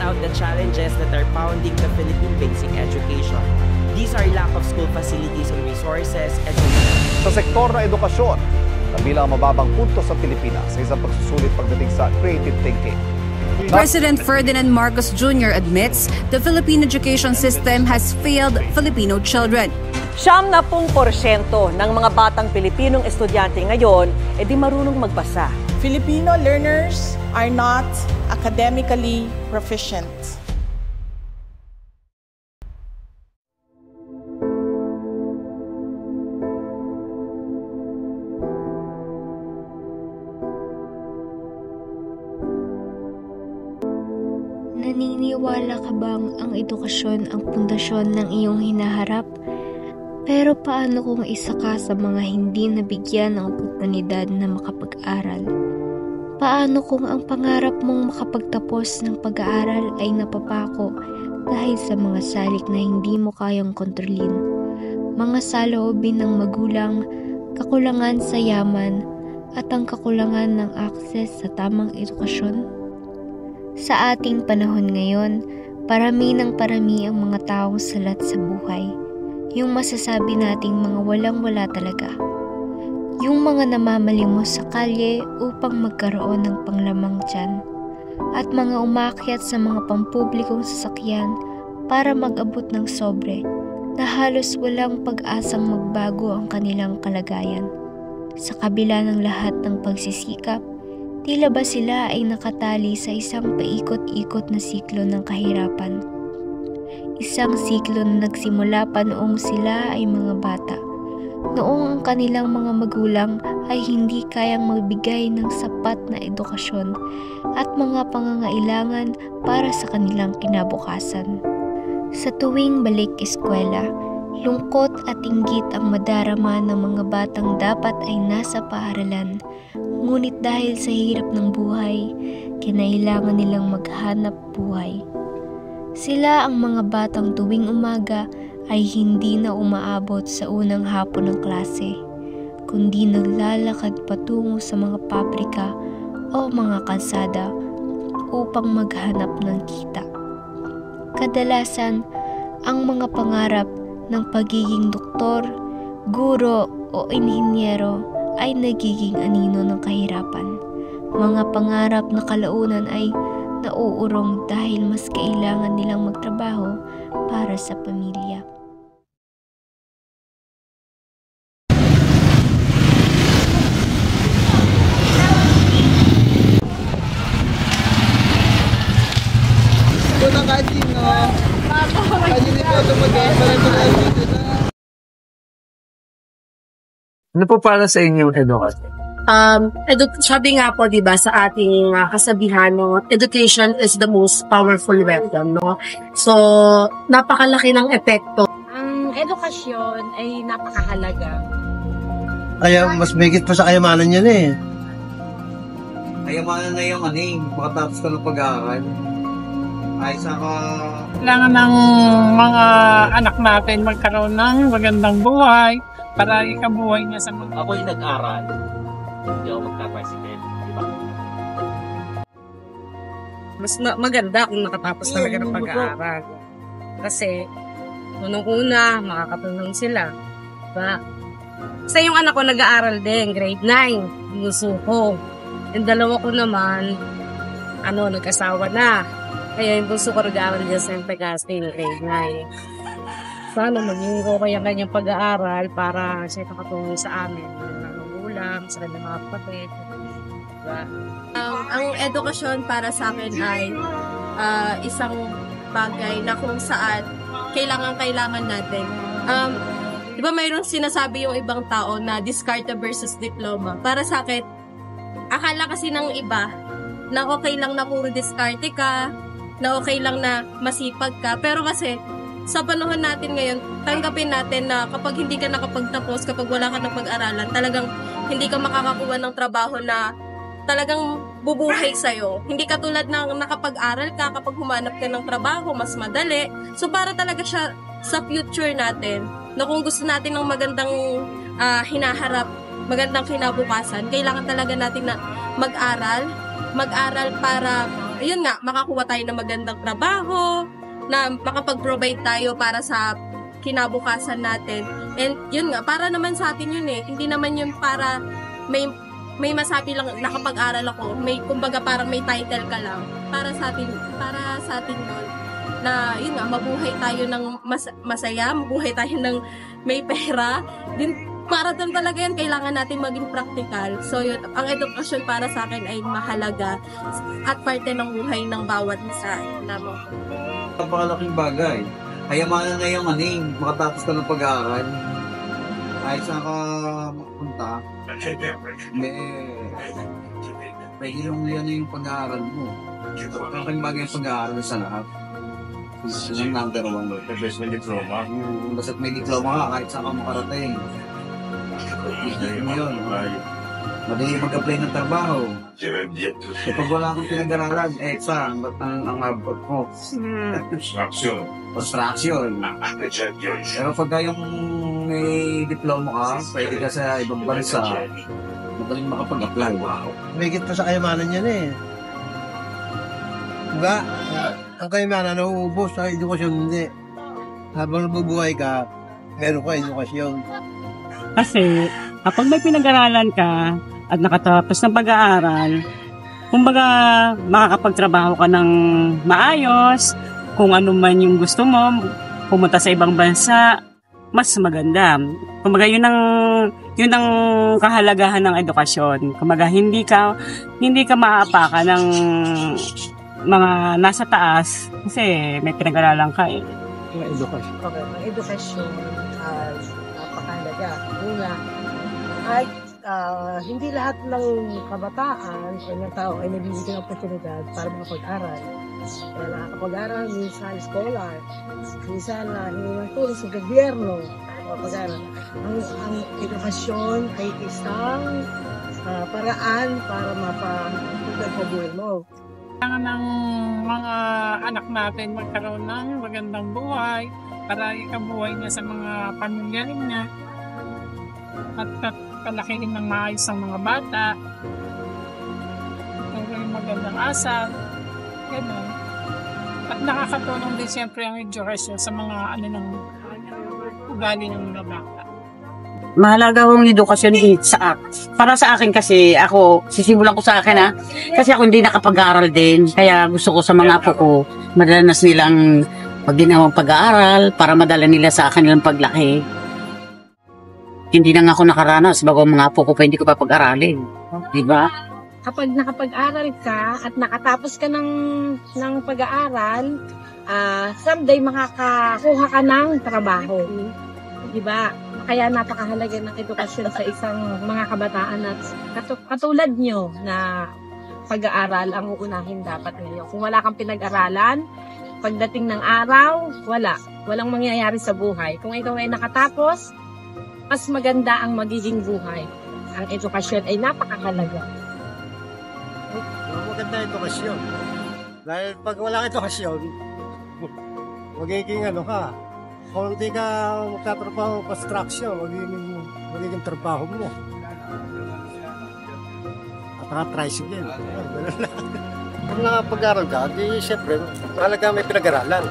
out the challenges that are pounding the Philippine basic education. These are lack of school facilities and resources, Sa sektor ng edukasyon, kabilang ang mababang punto sa Pilipinas sa isang pagsusulit pagdating sa creative thinking. President Ferdinand Marcos Jr. admits the Philippine education system has failed Filipino children. 70% ng mga batang Pilipinong estudyante ngayon di marunong magbasa. Filipino learners are not academically proficient. Naniniwala ka bang ang edukasyon ang pundasyon ng iyong hinaharap? Pero paano kung isa ka sa mga hindi nabigyan ng oportunidad na makapag-aral? Paano kung ang pangarap mong makapagtapos ng pag-aaral ay napapako dahil sa mga salik na hindi mo kayang kontrolin? Mga saloobin ng magulang, kakulangan sa yaman, at ang kakulangan ng akses sa tamang edukasyon? Sa ating panahon ngayon, parami ng parami ang mga taong salat sa buhay. Yung masasabi nating mga walang-wala talaga. Yung mga namamalimos sa kalye upang magkaroon ng panglamang tiyan. At mga umakyat sa mga pampublikong sasakyan para mag-abot ng sobre na halos walang pag-asang magbago ang kanilang kalagayan. Sa kabila ng lahat ng pagsisikap, tila ba sila ay nakatali sa isang paikot-ikot na siklo ng kahirapan. Isang siklo na nagsimula pa noong sila ay mga bata. Noong ang kanilang mga magulang ay hindi kayang magbigay ng sapat na edukasyon at mga pangangailangan para sa kanilang kinabukasan. Sa tuwing balik eskwela, lungkot at inggit ang madarama ng mga batang dapat ay nasa paaralan. Ngunit dahil sa hirap ng buhay, kinailangan nilang maghanap buhay. Sila ang mga batang tuwing umaga ay hindi na umaabot sa unang hapon ng klase, kundi naglalakad patungo sa mga pabrika o mga kalsada upang maghanap ng kita. Kadalasan, ang mga pangarap ng pagiging doktor, guro o inhinyero ay nagiging anino ng kahirapan. Mga pangarap na kalaunan ay nauurong dahil mas kailangan nilang magtrabaho para sa pamilya. Ano po para sa inyong edukasyon? Sabi nga po, diba, sa ating kasabihan, no, education is the most powerful weapon, no? So, napakalaki ng epekto. Ang edukasyon ay napakahalaga. Kaya mas mahigit pa sa kayamanan yan eh. Kayamanan na yung makatapos ka ng pag-aaral. Ay, saka... Kailangan ng mga anak natin magkaroon ng magandang buhay para ikabuhay niya sa mga... Ako'y nag-aral. Hindi ako magka-president. Diba? Mas maganda kung nakatapos talaga ng pag-aaral. Kasi, unang-una, makakatulong sila. Diba? Kasi yung anak ko nag-aaral din, grade 9, gusto ko. Yung dalawa ko naman, nag-asawa na. Kaya yung gusto ko nag-aaral din sa Empecasting, grade 9. Sana maging ko kaya kanyang pag-aaral para siya nakatulong sa amin. Sa kanyang mga kapatid. Diba? Ang edukasyon para sa akin ay isang bagay na kung saan kailangan natin. Diba mayroong sinasabi yung ibang tao na diskarte versus diploma? Para sa akin, akala kasi ng iba na okay lang na puro diskarte ka, na okay lang na masipag ka, pero kasi sa panahon natin ngayon, tanggapin natin na kapag hindi ka nakapagtapos, kapag wala ka ng pag-aralan, talagang hindi ka makakakuha ng trabaho na talagang bubuhay sa'yo. Hindi katulad ng nakapag-aral ka, kapag humanap ka ng trabaho, mas madali. So para talaga siya sa future natin, na kung gusto natin ng magandang hinaharap, magandang kinabukasan, kailangan talaga natin na mag-aral para ayun nga, makakuha tayo ng magandang trabaho, na makapag-provide tayo para sa kinabukasan natin. And yun nga, para naman sa atin yun eh. Hindi naman yun para may masabi lang nakapag-aral ako. Kumbaga parang may title ka lang. Para sa atin yun. Na yun nga, mabuhay tayo ng masaya, mabuhay tayo ng may pera. Para doon talaga yan, kailangan natin maging practical. So yun, ang edukasyon para sa akin ay mahalaga at parte ng buhay ng bawat isa. Napakalaking bagay. Kayamanan na yung makatapos ka ng pag-aaral. Kahit saan ka makapunta, may ilong na yan yung pag-aaral mo. Napakalaking bagay yung pag-aaral sa lahat. Yung number one, the best may diploma. Basta't may diploma ka, kahit saan ka makarating. Yun. Madali mag-apply ng trabaho. Pag wala akong pinag-aralan, ang abot ko. Construction. Pero pag yung may diploma ka, pwede ka sa ibang bansa, madaling makapag-apply. Mahigit pa sa kayamanan yan eh. Diba? Ang kayamanan nauubos sa edukasyon hindi. Habang nabubuhay ka, meron ka edukasyon. Kasi kapag may pinag-aralan ka at nakatapos ng pag-aaral, kumbaga makakapagtrabaho ka ng maayos, kung ano man yung gusto mo, pumunta sa ibang bansa, mas maganda. Kumbaga yun ang kahalagahan ng edukasyon. Kumbaga hindi ka maapaka ng mga nasa taas kasi may pinag-aralan ka eh. Edukasyon. Okay, ang edukasyon napakahalaga. Una, ay hindi lahat ng kabataan o ng tao ay nabibigyan ng oportunidad para makapag-aral. Kaya nakakapag-aral, minsan scholar, minsan hindi tulong sa gobyerno makapag-aral. Ang edukasyon ay isang paraan para mapagpagod sa buhay mo. Kailangan ng mga anak natin magkaroon ng magandang buhay para ikabuhay niya sa mga pamilya niya at palakihin ng maayos ang mga bata. Yung magandang asal. Ganun. At nakakatulong din siyempre ang edukasyon sa mga ugali ng mga bata. Mahalaga ang edukasyon para sa akin kasi ako, sisimulan ko sa akin kasi ako hindi nakapag-aaral din. Kaya gusto ko sa mga apo ko, madalas nilang magginawang pag-aaral para madala nila sa kanilang paglaki. Hindi na ako nakaranas bago ang mga apo ko pa hindi ko pa pag-aralin. Diba? Kapag nakapag-aral ka at nakatapos ka ng pag-aaral, someday makakakuha ka ng trabaho. Diba? Kaya napakahalaga ng edukasyon sa isang mga kabataan at katulad nyo na pag-aaral ang uunahin dapat ninyo. Kung wala kang pinag-aralan, pagdating ng araw, walang mangyayari sa buhay. Kung ikaw ay nakatapos, mas maganda ang magiging buhay. Ang edukasyon ay napakahalaga. Maganda edukasyon. Dahil pag wala edukasyon, magiging ka. Kung hindi ka magtatrabaho construction, magiging trabaho mo. At tricycle. Kung nakapag-aral ka, di siyempre, mahalaga may pinag-aralan.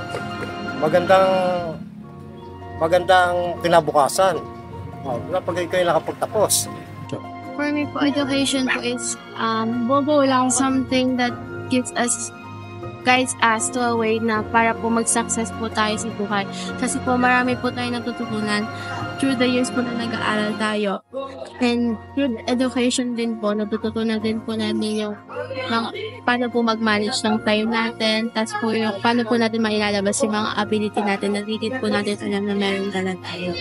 Magandang kinabukasan. Pag ikaw nakapagtapos. For me po, education po is bobo lang, something that guides us to a way na para po mag-success po tayo sa buhay. Kasi po marami po tayo natututunan through the years po na nag-aaral tayo. And through education din po, natututunan din po natin yung paano po mag-manage ng time natin, tapos po yung paano po natin mailalabas yung mga ability natin na dito po natin alam na meron ka na tayo.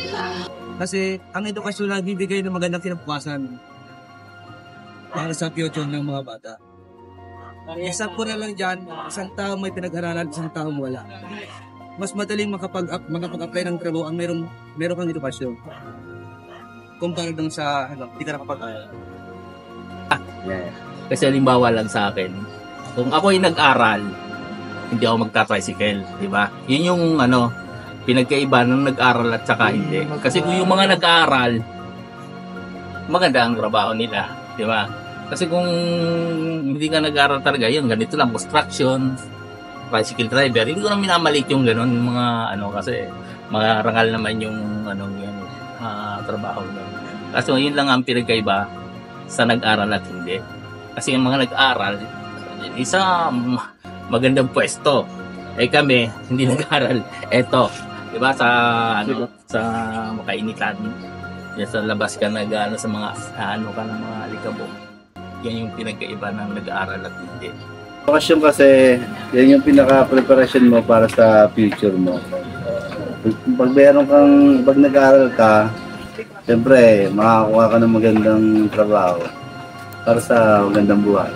Kasi ang edukasyon na bibigay ng magandang kinabukasan para sa future ng mga bata. Isang po na lang dyan, isang tao may pinag-aralan, isang tao wala. Mas madaling makapag-apply ng trabaho ang meron kang edukasyon. Kumpara dun sa, hindi ka nakapag-aral. Kasi halimbawa lang sa akin, kung ako ay nag-aral, hindi ako magta-tricycle, di ba? Yun yung pinagkaiba ng nag-aral at saka hindi. Kasi kung yung mga nag-aral, maganda ang trabaho nila, di ba? Kasi kung hindi ka nag-aaral talaga, yun, ganito lang, construction, tricycle driver, hindi ko na minamalit yung gano'n, mga kasi marangal naman yung trabaho nyo. Kasi yun lang ang pinagkaiba sa nag-aral at hindi. Kasi yung mga nag-aral, isa magandang pwesto. Kami, hindi nag-aral. Eto, diba, sa makainitan. Yan sa labas ka sa mga, ka ng mga alikabok. Yan yung pinagkaiba ng nag-aaral at hindi. Edukasyon kasi, yan yung pinaka-preparation mo para sa future mo. Pag nag-aaral ka, siyempre, makakuha ka ng magandang trabaho para sa magandang buhay.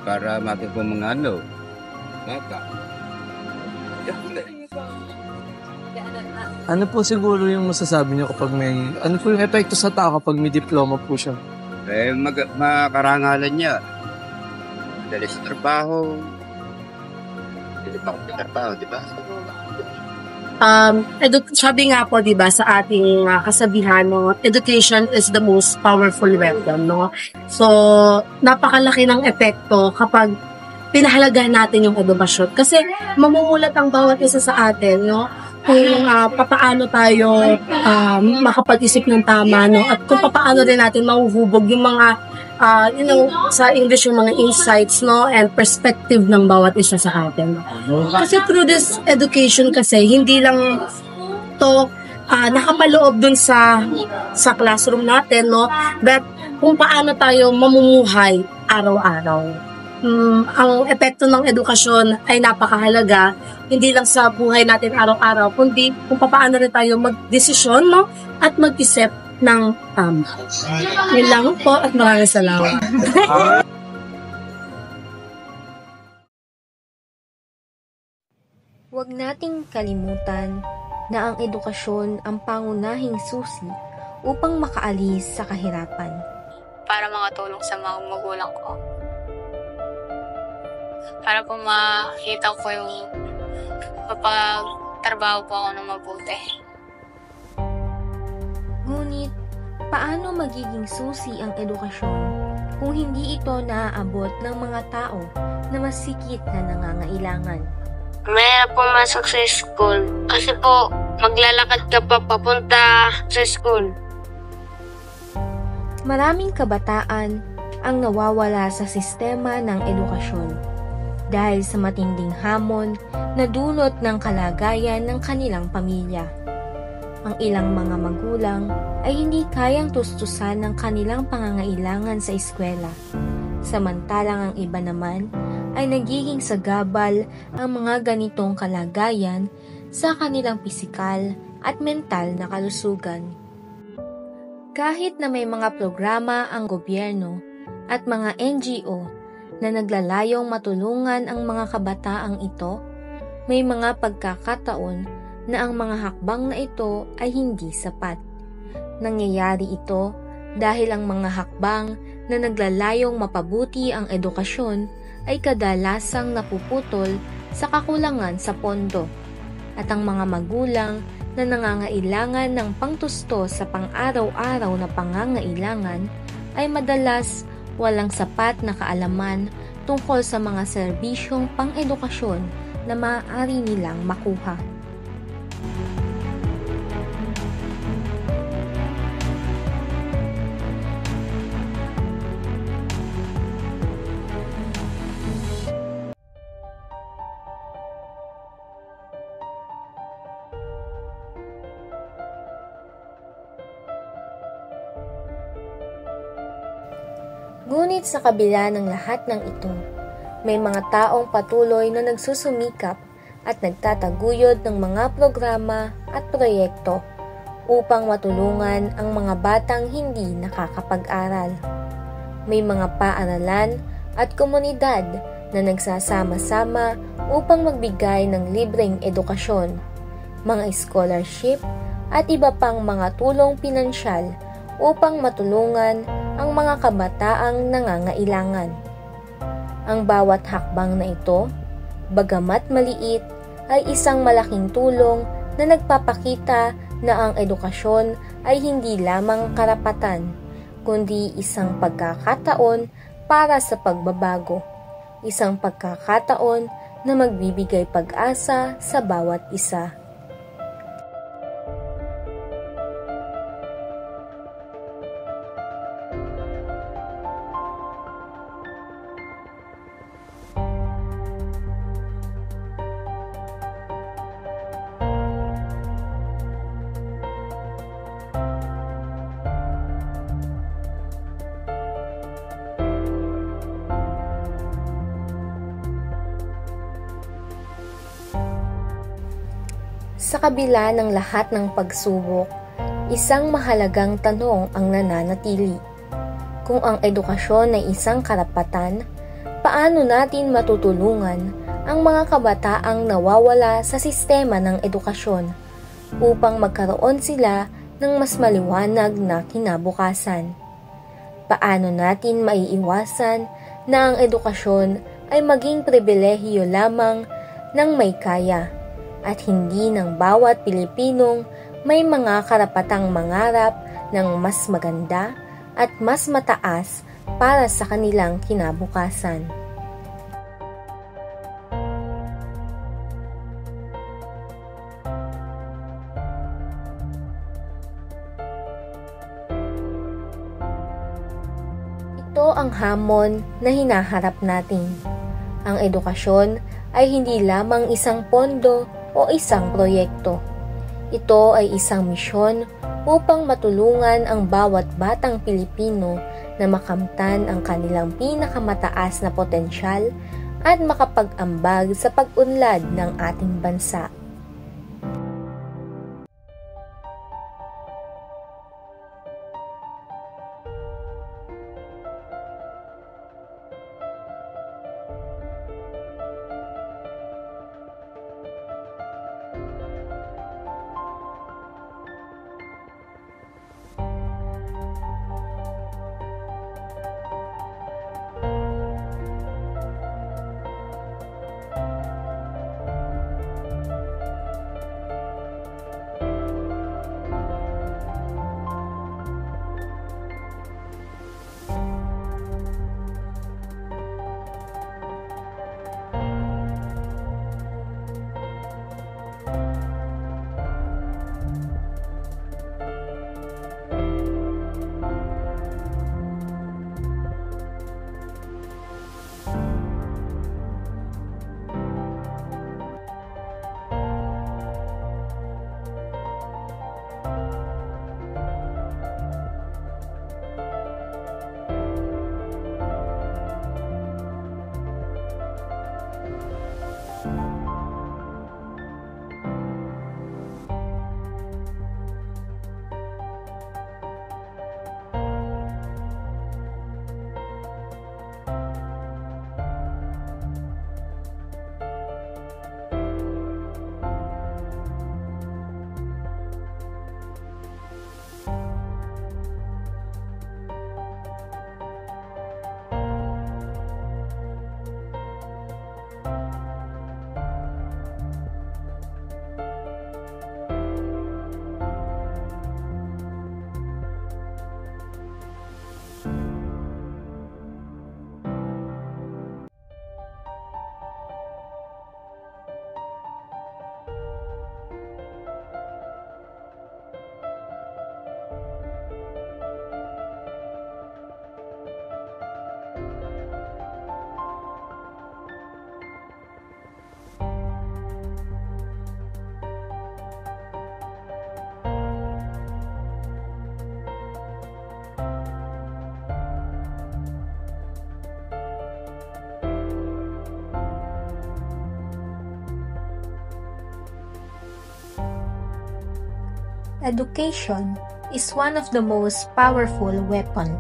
Para matin po mga bata. Ano po siguro yung masasabi niyo kapag ano po yung epekto sa tao kapag may diploma po siya? Makarangalan niya. Madali sa trabaho. Hindi pa akong trabaho, di ba? Sabi nga po, di ba, sa ating kasabihan, no, education is the most powerful weapon, no? So, napakalaki ng epekto kapag pinahalagahan natin yung edukasyon. Kasi mamumulat ang bawat isa sa atin, no? Kung papaano tayo makapag-isip ng tama, no? At kung papaano din natin mahuhubog yung mga sa English yung mga insights, no, and perspective ng bawat isa sa atin. Kasi through this education kasi, hindi lang to nakapaloob dun sa classroom natin, no, but kung paano tayo mamumuhay araw-araw. Ang epekto ng edukasyon ay napakahalaga, hindi lang sa buhay natin araw-araw, kundi kung paano rin tayo magdesisyon, no, at mag-isip ng tama. Yun lang po at maraming salamat. Huwag nating kalimutan na ang edukasyon ang pangunahing susi upang makaalis sa kahirapan. Para makatulong sa mga magulang ko. Para po makita ko yung mapagtrabaho po ako ng mabuti. Ngunit, paano magiging susi ang edukasyon kung hindi ito naaabot ng mga tao na mas sikit na nangangailangan? Mahirap pumasok sa school kasi po maglalakad ka pa papunta sa school. Maraming kabataan ang nawawala sa sistema ng edukasyon dahil sa matinding hamon na dulot ng kalagayan ng kanilang pamilya. Ang ilang mga magulang ay hindi kayang tustusan ng kanilang pangangailangan sa eskwela. Samantalang ang iba naman ay nagiging sagabal ang mga ganitong kalagayan sa kanilang pisikal at mental na kalusugan. Kahit na may mga programa ang gobyerno at mga NGO na naglalayong matulungan ang mga kabataang ito, may mga pagkakataon na ang mga hakbang na ito ay hindi sapat. Nangyayari ito dahil ang mga hakbang na naglalayong mapabuti ang edukasyon ay kadalasang napuputol sa kakulangan sa pondo, at ang mga magulang na nangangailangan ng pangtusto sa pang-araw-araw na pangangailangan ay madalas walang sapat na kaalaman tungkol sa mga serbisyong pang-edukasyon na maaari nilang makuha. Ngunit sa kabila ng lahat ng ito, may mga taong patuloy na nagsusumikap at nagtataguyod ng mga programa at proyekto upang matulungan ang mga batang hindi nakakapag-aral. May mga paaralan at komunidad na nagsasama-sama upang magbigay ng libreng edukasyon, mga scholarship at iba pang mga tulong pinansyal upang matulungan ang mga kabataang nangangailangan. Ang bawat hakbang na ito, bagamat maliit, ay isang malaking tulong na nagpapakita na ang edukasyon ay hindi lamang karapatan, kundi isang pagkakataon para sa pagbabago. Isang pagkakataon na magbibigay pag-asa sa bawat isa. Sa kabila ng lahat ng pagsubok, isang mahalagang tanong ang nananatili. Kung ang edukasyon ay isang karapatan, paano natin matutulungan ang mga kabataang nawawala sa sistema ng edukasyon upang magkaroon sila ng mas maliwanag na kinabukasan? Paano natin maiiwasan na ang edukasyon ay maging pribilehiyo lamang ng may kaya at hindi ng bawat Pilipinong may mga karapatang mangarap ng mas maganda at mas mataas para sa kanilang kinabukasan? Ito ang hamon na hinaharap natin. Ang edukasyon ay hindi lamang isang pondo o isang proyekto. Ito ay isang misyon upang matulungan ang bawat batang Pilipino na makamtan ang kanilang pinakamataas na potensyal at makapag-ambag sa pag-unlad ng ating bansa. Education is one of the most powerful weapon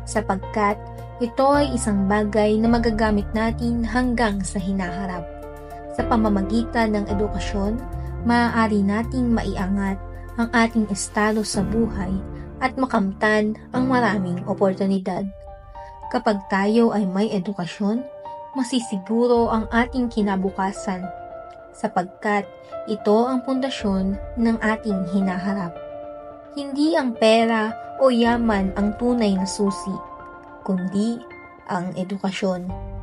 sapagkat ito ay isang bagay na magagamit natin hanggang sa hinaharap. Sa pamamagitan ng edukasyon, maaari nating maiangat ang ating estado sa buhay at makamtan ang maraming oportunidad. Kapag tayo ay may edukasyon, masisiguro ang ating kinabukasan sapagkat ito ang pundasyon ng ating hinaharap. Hindi ang pera o yaman ang tunay na susi, kundi ang edukasyon.